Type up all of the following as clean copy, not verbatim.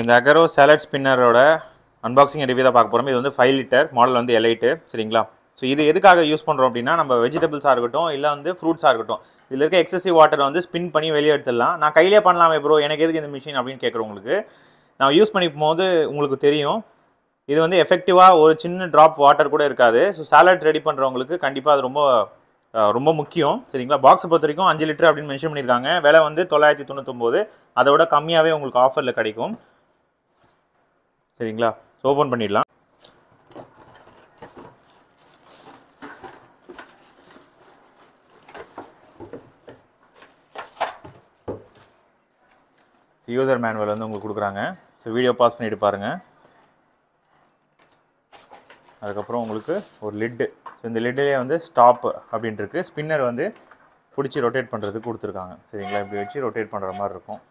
இந்த அகரோ salad ஸ்பின்னரோட unboxing review தான் பார்க்க போகிறோம். இது வந்து 5 லிட்டர் மாடல் வந்து L8 சரிங்களா. ஸோ இது எதுக்காக யூஸ் பண்ணுறோம் அப்படின்னா, நம்ம வெஜிடபிள்ஸாக இருக்கட்டும் இல்லை வந்து ஃப்ரூட்ஸாக இருக்கட்டும், இதில் இருக்க எக்ஸசிவ் வாட்டரை வந்து ஸ்பின் பண்ணி வெளியே எடுத்துடலாம். நான் கையிலே பண்ணலாமே ப்ரோ, எனக்கு எதுக்கு இந்த மிஷின் அப்படின்னு கேட்குறவங்களுக்கு நான் யூஸ் பண்ணி போது உங்களுக்கு தெரியும். இது வந்து எஃபெக்டிவாக ஒரு சின்ன ட்ராப் வாட்டர் கூட இருக்காது. ஸோ சாலட் ரெடி பண்ணுறவங்களுக்கு கண்டிப்பாக அது ரொம்ப முக்கியம் சரிங்களா. பாக்ஸை பொறுத்த வரைக்கும் 5 லிட்டர் அப்படின்னு மென்ஷன் பண்ணியிருக்காங்க. விலை வந்து 999, அதை விட கம்மியாகவே உங்களுக்கு ஆஃபரில் கிடைக்கும் சரிங்களா. ஓப்பன் பண்ணிடலாம். யூசர் மேனுவல் வந்து உங்களுக்கு கொடுக்குறாங்க. ஸோ வீடியோ பாஸ் பண்ணிட்டு பாருங்கள். அதுக்கப்புறம் உங்களுக்கு ஒரு லிட்டு. ஸோ இந்த லிட்டிலே வந்து ஸ்டாப் அப்படின்ட்டு இருக்குது. ஸ்பின்னர் வந்து பிடிச்சி ரொட்டேட் பண்ணுறதுக்கு கொடுத்துருக்காங்க சரிங்களா. இப்படி வச்சு ரொட்டேட் பண்ணுற மாதிரி இருக்கும்.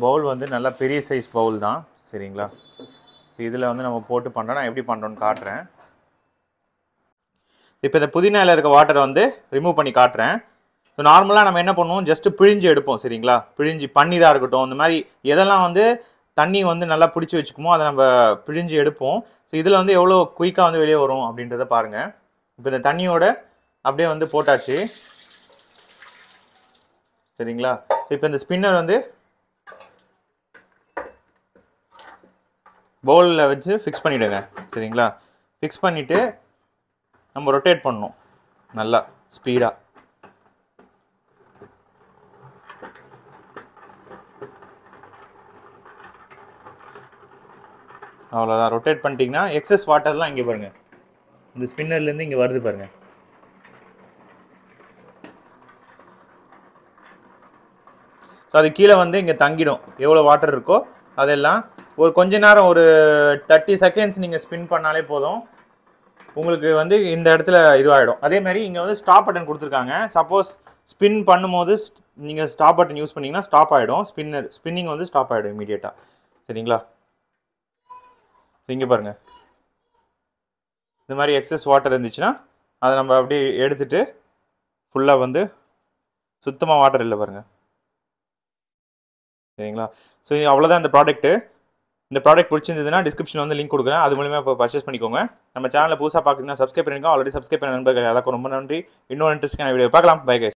பவுல் வந்து நல்லா பெரிய சைஸ் பவுல் தான் சரிங்களா. ஸோ இதில் வந்து நம்ம போட்டு பண்ணுறோம். நான் எப்படி பண்ணுறோன்னு காட்டுறேன். இப்போ இந்த புதினாவில் இருக்க வாட்டரை வந்து ரிமூவ் பண்ணி காட்டுறேன். ஸோ நார்மலாக நம்ம என்ன பண்ணுவோம், ஜஸ்ட்டு பிழிஞ்சு எடுப்போம் சரிங்களா. பிழிஞ்சு பன்னீராக இருக்கட்டும், இந்த மாதிரி எதெல்லாம் வந்து தண்ணி வந்து நல்லா பிடிச்சி வச்சுக்குமோ அதை நம்ம பிழிஞ்சு எடுப்போம். ஸோ இதில் வந்து எவ்வளோ குயிக்காக வந்து வெளியே வரும் அப்படின்றத பாருங்கள். இப்போ இந்த தண்ணியோட அப்படியே வந்து போட்டாச்சு சரிங்களா. ஸோ இப்போ இந்த ஸ்பின்னர் வந்து பவுலில் வச்சு ஃபிக்ஸ் பண்ணிவிடுங்க சரிங்களா. ஃபிக்ஸ் பண்ணிவிட்டு நம்ம ரொட்டேட் பண்ணணும் நல்லா ஸ்பீடாக. அவ்வளோதான். ரொட்டேட் பண்ணிட்டீங்கன்னா எக்ஸஸ் வாட்டர்லாம் இங்கே பாருங்கள், இந்த ஸ்பின்னர்லேருந்து இங்கே வருது பாருங்கள். ஸோ அது கீழே வந்து இங்கே தங்கிடும். எவ்வளோ வாட்டர் இருக்கோ அதெல்லாம் ஒரு கொஞ்ச நேரம், ஒரு 30 செகண்ட்ஸ் நீங்கள் ஸ்பின் பண்ணாலே போதும். உங்களுக்கு வந்து இந்த இடத்துல இதுவாகிடும். அதேமாதிரி இங்கே வந்து ஸ்டாப் பட்டன் கொடுத்துருக்காங்க. சப்போஸ் ஸ்பின் பண்ணும்போது நீங்கள் ஸ்டாப் பட்டன் யூஸ் பண்ணிங்கன்னா ஸ்டாப் ஆகிடும். ஸ்பின்னிங் வந்து ஸ்டாப் ஆகிடும் இமீடியட்டாக சரிங்களா. ஸோ இங்கே பாருங்கள், இந்த மாதிரி எக்ஸஸ் வாட்டர் இருந்துச்சுன்னா அதை நம்ம அப்படியே எடுத்துகிட்டு ஃபுல்லாக வந்து சுத்தமாக வாட்டர் இல்லை பாருங்கள் சரிங்களா. ஸோ அவ்வளோதான் இந்த ப்ராடக்ட்டு. இந்த ப்ராடக்ட் பிடிச்சிருந்ததுன்னா டிஸ்கிரிப்ஷனில் வந்து லிங்க் கொடுக்குறேன். அது மூலியமாக இப்போ பர்ச்சேஸ் பண்ணிக்கோங்க. நம்ம சேனலில் புதுசாக பார்க்குறீங்கன்னா சப்ஸ்கிரைப் பண்ணிக்கோங்க. ஆல்ரெடி சப்ஸ்கிரைப் பண்ண நண்பர்கள் எல்லாருக்கும் ரொம்ப நன்றி. இன்னொரு இன்ட்ரெஸ்டிங்கான வீடியோ பார்க்கலாம். Bye guys.